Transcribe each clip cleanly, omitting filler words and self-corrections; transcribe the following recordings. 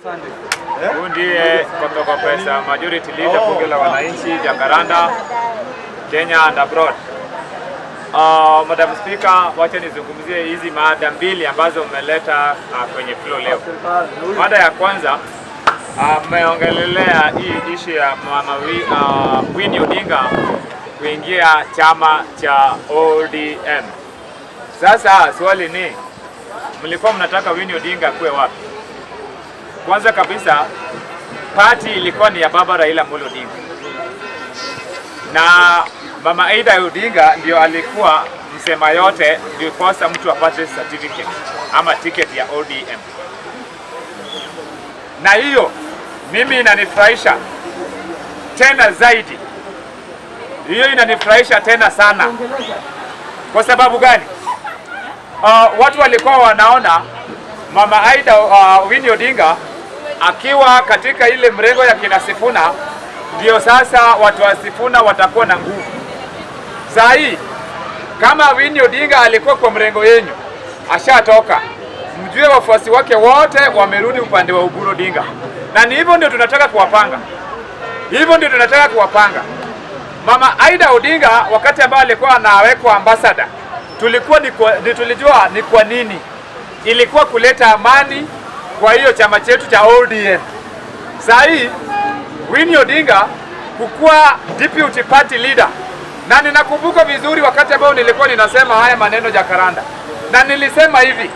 Huyu ndiye kutoka pesa majority leader bunge la wananchi Jacaranda, Kenya and abroad. Madam Speaker, wacha nizungumzie hizi mada mbili ambazo umeleta kwenye floor leo. Mada ya kwanza mmeongelelea hii issue ya Mama Winnie Odinga kuingia chama cha ODM. Sasa swali ni, mlikuwa mnataka Winnie Odinga kuwe wapi? Kwanza kabisa, party ilikuwa ni ya baba Raila Amolo Odinga, na Mama Aida Odinga ndio alikuwa msema yote, ndio kosa mtu apate certificate ama ticket ya ODM. Na hiyo mimi inanifurahisha tena zaidi, hiyo inanifurahisha tena sana. Kwa sababu gani? Watu walikuwa wanaona Mama Aida Winnie Odinga akiwa katika ile mrengo ya kina Sifuna, ndio sasa watu wa Sifuna watakuwa na nguvu. Saa hii kama Winnie Odinga alikuwa kwa mrengo yenyu, ashatoka, mjue wafuasi wake wote wamerudi upande wa Oburu Odinga. Na ni hivyo ndio tunataka kuwapanga. Hivyo ndio tunataka kuwapanga. Mama Aida Odinga wakati ambao alikuwa anawekwa ambassador, tulijua ni kwa nini. Ilikuwa kuleta amani kwa hiyo chama chetu cha ODM. Saa hii Winnie Odinga kukuwa deputy party leader. Na ninakumbuka vizuri wakati ambao nilikuwa ninasema haya maneno Jacaranda. Na nilisema hivi,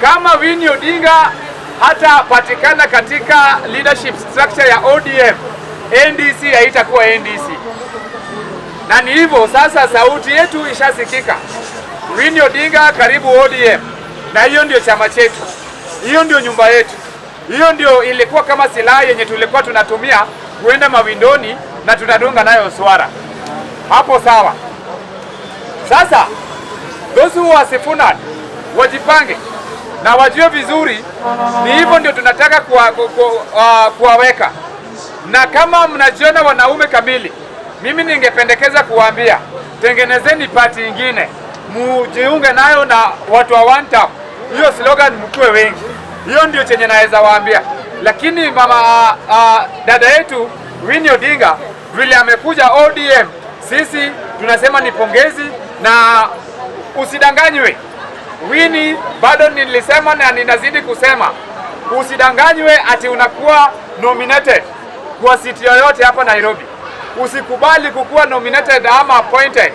kama Winnie Odinga hata patikana katika leadership structure ya ODM, NDC haitakuwa NDC. Na ni hivyo sasa, sauti yetu ishasikika. Winnie Odinga karibu ODM. Na hiyo ndio chama chetu. Hiyo ndio nyumba yetu. Hiyo ndio ilikuwa kama silaha yenye tulikuwa tunatumia kuenda mawindoni na tunadunga nayo swara. Hapo sawa. Sasa those who are Sifuna wajipange na wajue vizuri, ni hivyo ndio tunataka kuwaweka. Na kama mnajiona wanaume kamili, mimi ningependekeza kuwaambia, tengenezeni party nyingine, mujiunge nayo na watu wa one term. Hiyo slogan mkue wengi. Hiyo ndio chenye naweza waambia. Lakini mama dada yetu Winnie Odinga vile amekuja ODM, sisi tunasema ni pongezi na usidanganywe. Winnie, bado nilisema na ninazidi kusema, usidanganywe ati unakuwa nominated kwa city yoyote hapa Nairobi. Usikubali kukuwa nominated ama appointed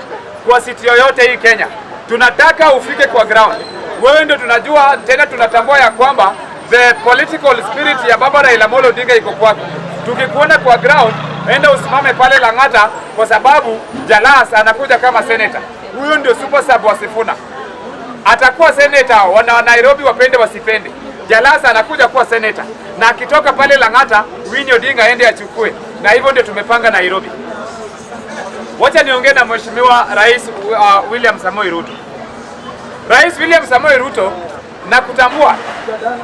kwa city yoyote hii Kenya. Tunataka ufike kwa ground. Wewe ndio tunajua, tena tunatambua ya kwamba the political spirit ya baba Raila Amolo Odinga iko kwako. Tukikuona kwa ground, enda usimame pale Lang'ata, kwa sababu Jalas anakuja kama senator. Huyo ndio super sub wa Sifuna. Atakuwa senator, wana Nairobi wapende wasipende. Jalas anakuja kuwa senator. Na akitoka pale Lang'ata, Winnie Odinga aende achukue. Na hivyo ndio tumepanga Nairobi. Wacha niongee na Mheshimiwa Rais William Samoei Ruto. Rais William Samoei Ruto, nakutambua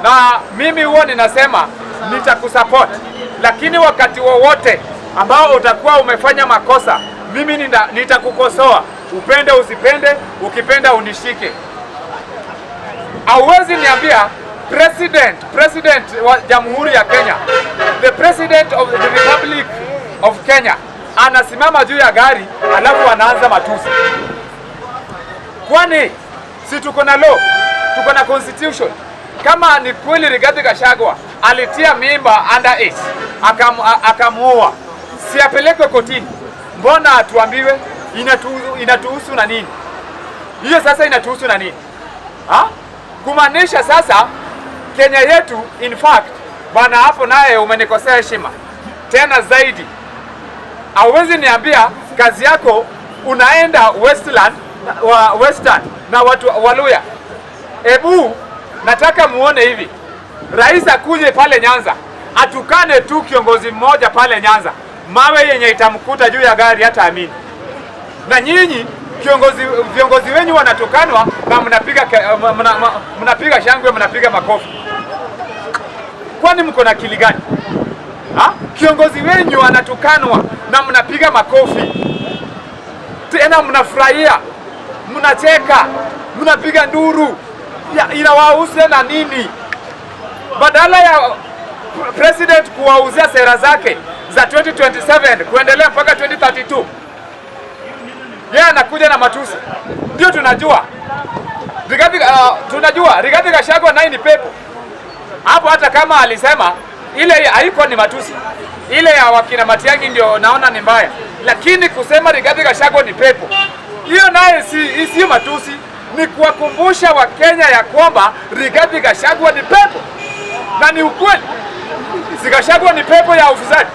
na mimi huwa ninasema nitakusupport, lakini wakati wowote ambao utakuwa umefanya makosa, mimi nitakukosoa. Upende usipende, ukipenda unishike. Hauwezi niambia president wa Jamhuri ya Kenya, the president of the Republic of Kenya anasimama juu ya gari alafu anaanza matusi. Kwani si tuko na law, tuko na constitution? Kama ni kweli Rigathi Gachagua alitia mimba under age akamuoa, si apelekwe kotini? Mbona atuambiwe inatuhusu na nini? Hiyo sasa inatuhusu na nini? Kumaanisha sasa Kenya yetu, in fact bwana, hapo naye umenikosea heshima tena zaidi. Hauwezi niambia kazi yako unaenda Western na watu Waluya. Ebu nataka muone hivi, rais akuje pale Nyanza atukane tu kiongozi mmoja pale Nyanza, mawe yenye itamkuta juu ya gari hata amini. Na nyinyi viongozi wenyu wanatukanwa na mnapiga shangwe, mnapiga makofi. Kwani mko na akili gani? Kiongozi wenyu anatukanwa na mnapiga makofi, tena mnafurahia, mnacheka, mnapiga nduru. Inawahusu na nini? Badala ya kuwauzia sera zake za 2027 kuendelea mpaka 2032. Yeye anakuja na matusi. Ndio tunajua. Tunajua Rigathi Gachagua naye ni pepo. Hapo hata kama alisema ile haiko ni matusi. Ile ya wakina Matiang'i ndio naona ni mbaya. Lakini kusema Rigathi Gachagua ni pepo, hiyo naye si matusi, ni kuwakumbusha Wakenya ya kwamba Rigathi Gachagua ni pepo. Na ni ukweli. Si Gachagua ni pepo ya ufisadi.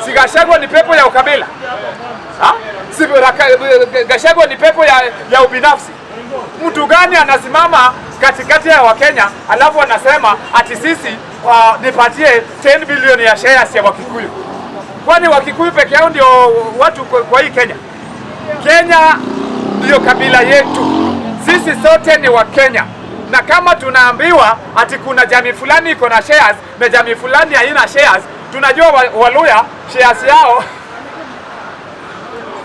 Si Gachagua ni pepo ya ukabila. Si Gachagua ni pepo ya ubinafsi. Mtu gani anasimama katikati ya Wakenya alafu anasema ati sisi nipatie 10 bilioni ya shares ya Wakikuyu? Kwani Wakikuyu peke yao ndio watu kwa hii Kenya? Kenya ndio kabila yetu. Sisi sote ni Wakenya. Na kama tunaambiwa ati kuna jamii fulani iko na shares na jamii fulani haina shares, tunajua Waluya shares yao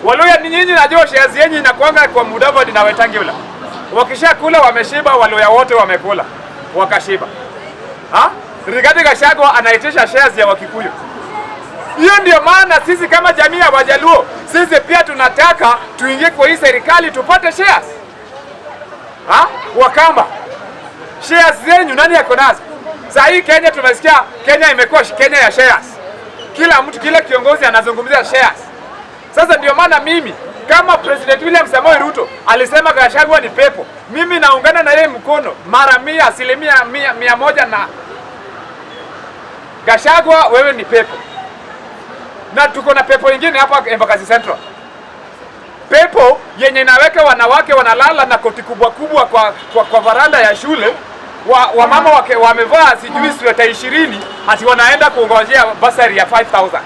Waluya ni nyinyi, najua shares yenyu inakuanga kwa Mudavadi na Wetangula. Wakisha kula wameshiba, Waluya wote wamekula wakashiba. Rigathi Gachagua anaitisha shares ya Wakikuyu. Hiyo ndio maana sisi kama jamii ya Wajaluo, sisi pia tunataka tuingie kwa hii serikali tupate shares. Wakamba, shares zenyu nani yako nazo? Sasa hii Kenya tumesikia Kenya imekuwa Kenya ya shares. Kila mtu, kila kiongozi anazungumzia shares. Sasa ndio maana mimi kama President William Samoei Ruto alisema Gachagua ni pepo, mimi naungana na yeye mkono mara 100% na Gachagua, wewe ni pepo. Na tuko na pepo nyingine hapa Embakasi Central. Pepo yenye inaweka wanawake wanalala na koti kubwa kubwa kwa varanda ya shule. Wamama wake wamevaa sijui sweta 20 ati wanaenda kungojea basari ya 5,000.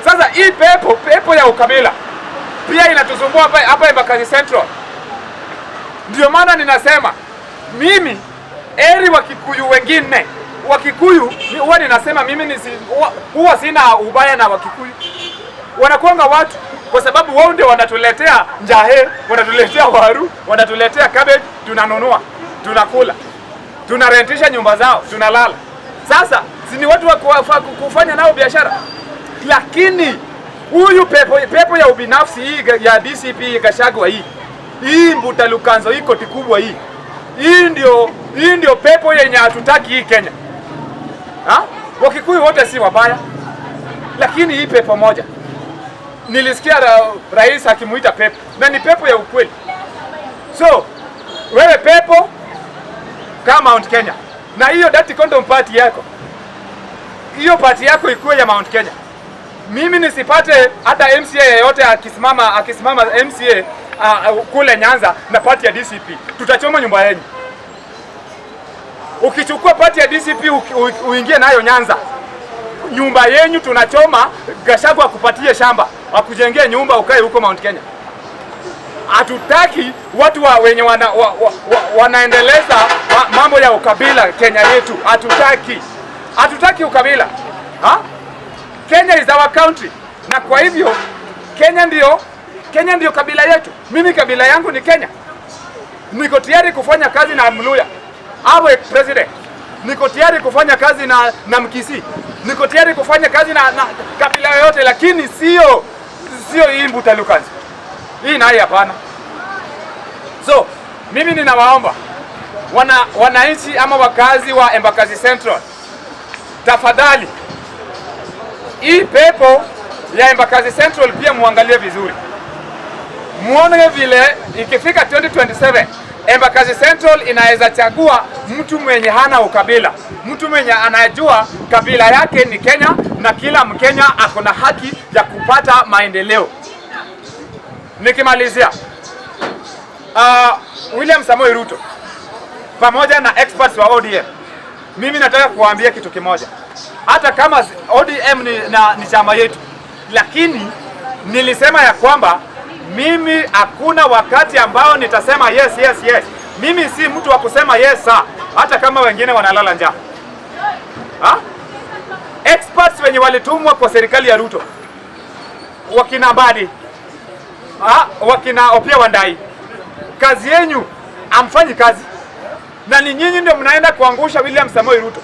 Sasa hii pepo ya ukabila pia inatusumbua hapa Embakasi Central. Ndio maana ninasema mimi eri Wakikuyu wengine. Wakikuyu huwa ninasema mimi huwa sina ubaya na Wakikuyu. Wanakuanga watu kwa sababu wao ndio wanatuletea njahe, wanatuletea waru, wanatuletea cabbage, tunanunua, tunakula. Tunarentisha nyumba zao, tunalala. Sasa si ni watu wa kufanya nao biashara. Lakini huyu pepo ya ubinafsi hii ya DCP Gachagua hii Mbuta Lukanzo hii koti kubwa hii ndio pepo yenye hatutaki hii Kenya. Wakikuyu wote si wabaya, lakini hii pepo moja nilisikia rais akimuita pepo, na ni pepo ya ukweli. So wewe pepo kama Mount Kenya, na hiyo Dirty Condom party yako, hiyo party yako ikuwe ya Mount Kenya. Mimi nisipate hata MCA yeyote akisimama MCA kule Nyanza na party ya DCP, tutachoma nyumba yenu. Ukichukua party ya DCP uingie nayo Nyanza, nyumba yenu tunachoma. Gachagua akupatie shamba, akujengee nyumba ukae huko Mount Kenya. Hatutaki watu wenye wanaendeleza mambo ya ukabila Kenya yetu. Hatutaki ukabila. Kenya is our country. Na kwa hivyo Kenya ndio kabila yetu. Mimi kabila yangu ni Kenya. Niko tayari kufanya kazi na Mluya awe president. Niko tayari kufanya kazi na Mkisii. Niko tayari kufanya kazi na kabila yoyote, lakini sio hii Mbuta Lukanzo. Hii naye hapana. So mimi ninawaomba wananchi ama wakazi wa Embakasi Central, tafadhali hii pepo ya Embakasi Central pia muangalie vizuri. Muone vile ikifika 2027 Embakasi Central inaweza chagua mtu mwenye hana ukabila, mtu mwenye anajua kabila yake ni Kenya, na kila Mkenya ako na haki ya kupata maendeleo. Nikimalizia, William Samoei Ruto pamoja na experts wa ODM, mimi nataka kuwaambia kitu kimoja. Hata kama ODM ni chama yetu, lakini nilisema ya kwamba mimi hakuna wakati ambao nitasema yes. Mimi si mtu wa kusema yes sir, hata kama wengine wanalala njaa. Experts wenye walitumwa kwa serikali ya Ruto, wakina Mbadi, wakina Opiah Wandayi, kazi yenu amfanyi kazi, na ni nyinyi ndio mnaenda kuangusha William Samoei Ruto.